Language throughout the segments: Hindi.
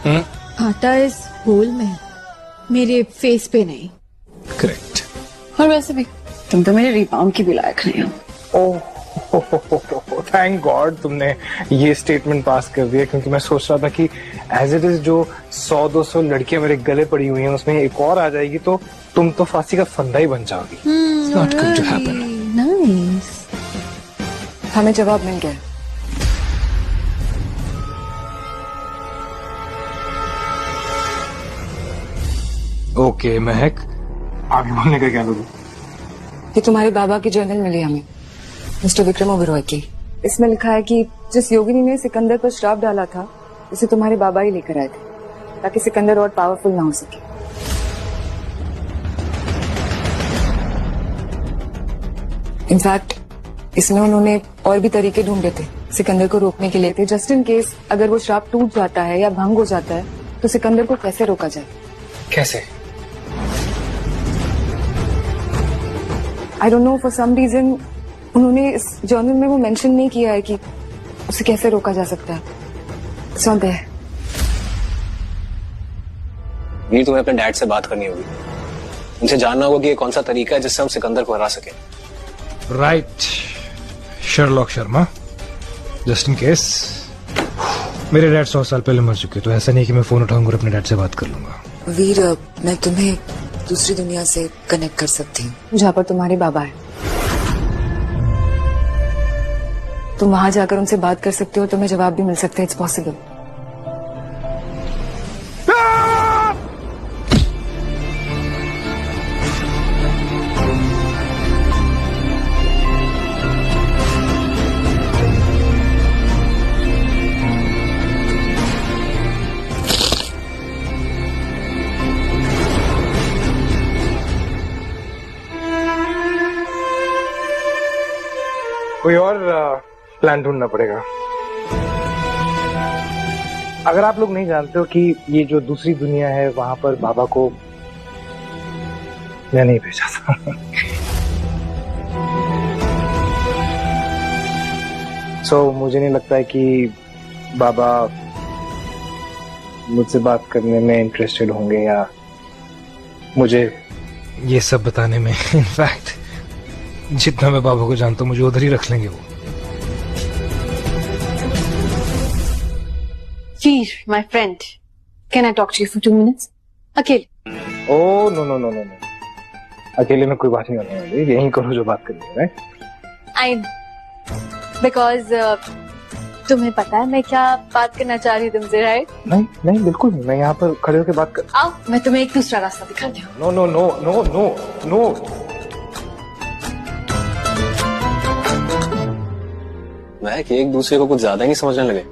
आटा इस होल में, मेरे फेस पे नहीं। करेक्ट। और वैसे भी तुम तो मेरे रिबाउंड की भी लायक नहीं हो। ओह थैंक गॉड तुमने ये स्टेटमेंट पास कर दिया, क्योंकि मैं सोच रहा था कि एज इट इज जो 100-200 लड़कियां मेरे गले पड़ी हुई हैं उसमें एक और आ जाएगी तो तुम तो फांसी का फंदा ही बन जाओगी। It's not going to happen. Nice. हमें जवाब मिल गया। ओके महक, आगे बोलने का क्या लोग? ये तुम्हारे बाबा की जर्नल मिली हमें, मिस्टर विक्रम ओबेरॉय की। इसमें लिखा है कि जिस योगिनी ने सिकंदर पर श्राप डाला था उसे तुम्हारे बाबा ही लेकर आए थे ताकि सिकंदर और पावरफुल ना हो सके। इनफैक्ट इसमें उन्होंने और भी तरीके ढूंढे थे सिकंदर को रोकने के लिए थे, जस्ट इन केस अगर वो श्राप टूट जाता है या भंग हो जाता है तो सिकंदर को कैसे रोका जाए। कैसे? I don't know, for some reason उन्होंने इस जर्नल में वो मेंशन नहीं किया है कि उसे कैसे रोका जा सकता है। It's not there. ये तुम्हें अपने डैड से बात करनी होगी, उनसे जानना होगा कि ये कौन सा तरीका है जिससे हम सिकंदर को हरा सके। Right Sherlock Sharma, just in case मेरे डैड 100 साल पहले मर चुके, तो ऐसा नहीं कि मैं फोन उठाऊंगा और अपने डैड से बात कर लूंगा। वीर, मैं तुम्हें दूसरी दुनिया से कनेक्ट कर सकती हूँ जहाँ पर तुम्हारे बाबा है। तुम वहां जाकर उनसे बात कर सकते हो, तुम्हें जवाब भी मिल सकता है। It's possible. कोई और प्लान ढूंढना पड़ेगा। अगर आप लोग नहीं जानते हो कि ये जो दूसरी दुनिया है वहां पर बाबा को मैं नहीं भेजा था। सो मुझे नहीं लगता है कि बाबा मुझसे बात करने में इंटरेस्टेड होंगे या मुझे ये सब बताने में। इनफैक्ट जितना मैं बाबा को जानता हूँ मुझे उधर ही रख लेंगे वो। Veer, my friend, can I talk to you for 2 minutes? अकेले? Oh no no no no no, अकेले में कोई बात नहीं होने वाली, यहीं करो जो बात करनी है। राइट? I because तुम्हें पता है मैं क्या बात करना चाह रही हूँ तुमसे, राइट? नहीं नहीं बिल्कुल नहीं, मैं यहाँ पर खड़े होकर बात कर। आओ मैं तुम्हें एक दूसरा रास्ता दिखाती हूँ। No no no no no no. Mahak, एक दूसरे को कुछ ज्यादा ही नहीं समझने लगे।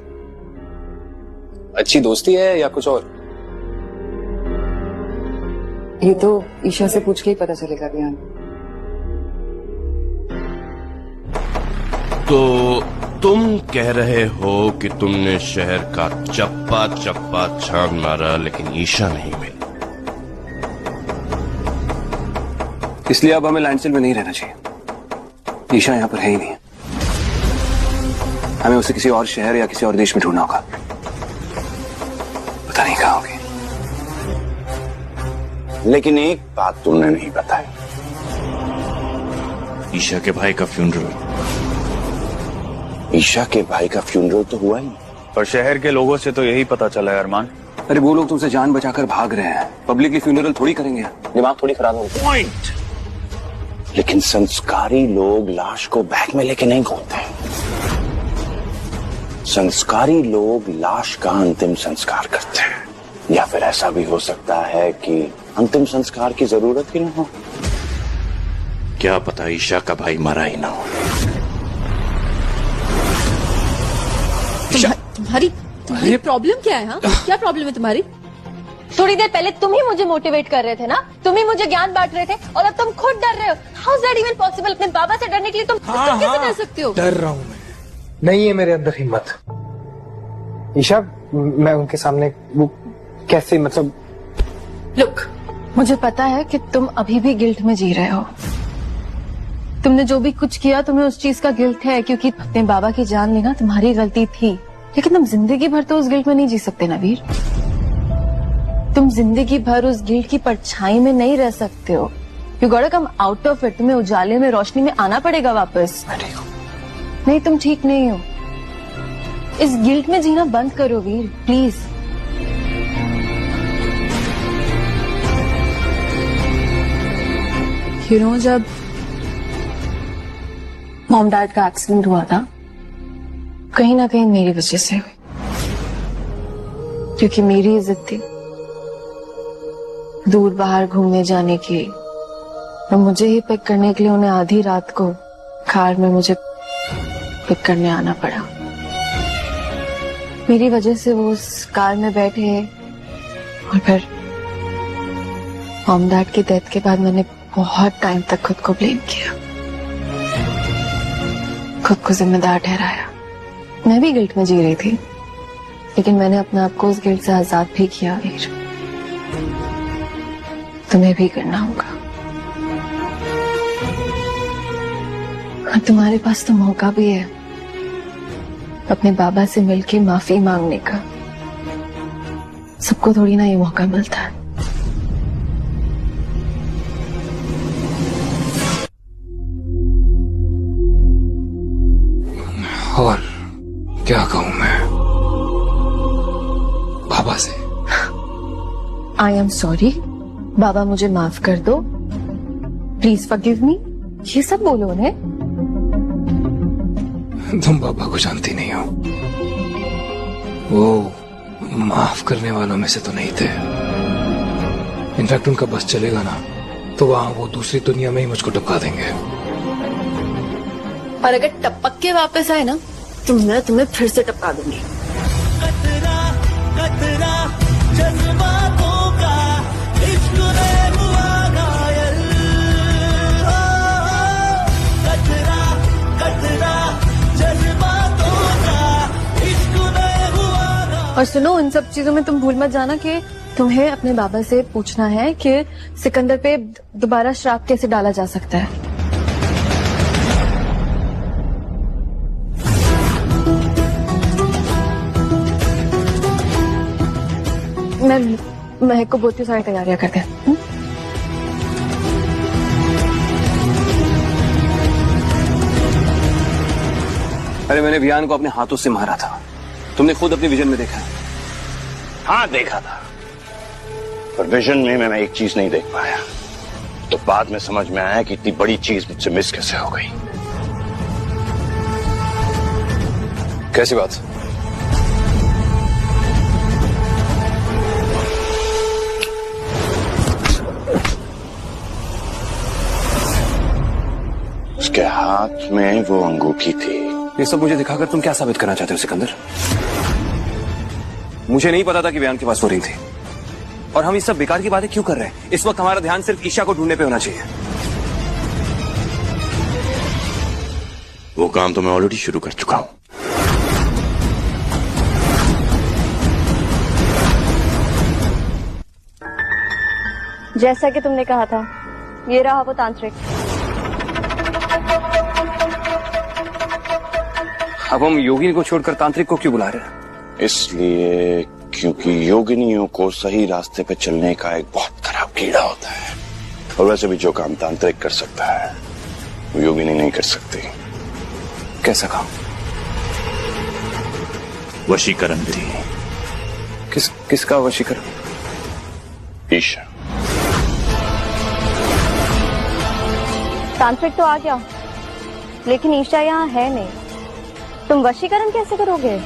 अच्छी दोस्ती है या कुछ और? ये तो ईशा से पूछ के ही पता चलेगा रियान। तो तुम कह रहे हो कि तुमने शहर का चप्पा चप्पा छान मारा लेकिन ईशा नहीं मिली, इसलिए अब हमें लैंडस्टिल में नहीं रहना चाहिए। ईशा यहाँ पर है ही नहीं, हमें उसे किसी और शहर या किसी और देश में ढूंढना होगा। पता नहीं कहाँ होगी। लेकिन एक बात तुमने नहीं बताई, ईशा के भाई का फ्यूनरल। ईशा के भाई का फ्यूनरल तो हुआ ही, पर शहर के लोगों से तो यही पता चला है अरमान। अरे वो लोग तुमसे जान बचाकर भाग रहे हैं, पब्लिकली फ्यूनरल थोड़ी करेंगे, दिमाग थोड़ी खराब होगा। पॉइंट। लेकिन संस्कारी लोग लाश को बैग में लेके नहीं घूमते हैं। संस्कारी लोग लाश का अंतिम संस्कार करते हैं, या फिर ऐसा भी हो सकता है कि अंतिम संस्कार की जरूरत ही ना हो। क्या पता ईशा का भाई मरा ही ना हो। तुम्हारी प्रॉब्लम क्या है? हाँ, क्या प्रॉब्लम है तुम्हारी? थोड़ी देर पहले तुम ही मुझे मोटिवेट कर रहे थे ना, तुम ही मुझे ज्ञान बांट रहे थे और अब तुम खुद डर रहे हो। How is that even possible? अपने बाबा से डरने के लिए तुम कैसे डर सकते हो? डर रहा हूं मैं, नहीं है मेरे अंदर हिम्मत। ईशा, मैं उनके सामने वो कैसे, मतलब लुक, मुझे पता है कि तुम अभी भी गिल्ट में जी रहे हो। तुमने जो भी कुछ किया तुम्हें उस चीज का गिल्ट है, क्योंकि अपने बाबा की जान लेना तुम्हारी गलती थी। लेकिन तुम जिंदगी भर तो उस गिल्ट में नहीं जी सकते ना वीर। तुम जिंदगी भर उस गिल्ट की परछाई में नहीं रह सकते हो। You got to come out of it. तुम्हें उजाले में, रोशनी में आना पड़ेगा वापस। मैं ठीक हूँ। नहीं, तुम ठीक नहीं हो। इस गिल्ट में जीना बंद करो वीर, प्लीज। यू नो, जब मॉम डैड का एक्सीडेंट हुआ था, कहीं ना कहीं मेरी वजह से हुई, क्योंकि मेरी इज्जत थी दूर बाहर घूमने जाने की, और मुझे ही पिक करने के लिए उन्हें आधी रात को कार में मुझे पिक करने आना पड़ा। मेरी वजह से वो उस कार में बैठे, और फिर मॉम डैड की डेथ के बाद मैंने बहुत टाइम तक खुद को ब्लेम किया, खुद को जिम्मेदार ठहराया। मैं भी गिल्ट में जी रही थी, लेकिन मैंने अपने आप को उस गिल्ट से आजाद भी किया वीर। तुम्हें भी करना होगा, और तुम्हारे पास तो मौका भी है अपने बाबा से मिलके माफी मांगने का। सबको थोड़ी ना ये मौका मिलता है। और क्या कहूं मैं बाबा से? आई एम सॉरी, बाबा मुझे माफ कर दो, प्लीज फॉरगिव मी, ये सब बोलो उन्हें। तुम बाबा को जानती नहीं हो, वो माफ करने वालों में से तो नहीं थे। इनफैक्ट उनका बस चलेगा ना तो वहां वो दूसरी दुनिया में ही मुझको टपका देंगे। और अगर टपक के वापस आए ना तो मैं तुम्हें फिर से टपका दूंगी। कतरा कतरा जज्बातों का इश्क में हुआ घायल। कतरा कतरा जज्बातों का इश्क में हुआ घायल। और सुनो, इन सब चीजों में तुम भूल मत जाना कि तुम्हें अपने बाबा से पूछना है कि सिकंदर पे दोबारा श्राप कैसे डाला जा सकता है। मैं महक को बोलती हूँ सारी तैयारियां करते हैं। अरे मैंने वियान को अपने हाथों से मारा था, तुमने खुद अपने विजन में देखा। हाँ देखा था, पर विजन में मैं एक चीज नहीं देख पाया, तो बाद में समझ में आया कि इतनी बड़ी चीज मुझसे मिस कैसे हो गई। कैसी बात? उसके हाथ में वो अंगूठी थी। ये सब मुझे दिखाकर तुम क्या साबित करना चाहते हो सिकंदर? मुझे नहीं पता था कि बयान के पास वो रिंग थी, और हम इस सब बेकार की बातें क्यों कर रहे हैं? इस वक्त हमारा ध्यान सिर्फ ईशा को ढूंढने पे होना चाहिए। वो काम तो मैं ऑलरेडी शुरू कर चुका हूं। जैसा कि तुमने कहा था, ये रहा वो तांत्रिक। अब हम योगिनी को छोड़कर तांत्रिक को क्यों बुला रहे हैं? इसलिए क्योंकि योगिनियों को सही रास्ते पे चलने का एक बहुत खराब कीड़ा होता है, और वैसे भी जो काम तांत्रिक कर सकता है वो योगिनी नहीं कर सकती। कैसा काम? वशीकरण विधि। किसका वशीकरण? ईशा। तांत्रिक तो आ गया, लेकिन ईशा यहाँ है नहीं। तुम वशीकरण कैसे करोगे?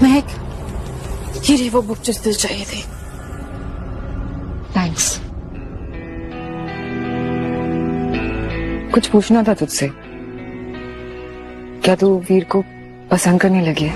महक, ये रही वो बुक जिस दिल चाहिए थी। थैंक्स। कुछ पूछना था तुझसे। क्या तू वीर को पसंद करने लगी है?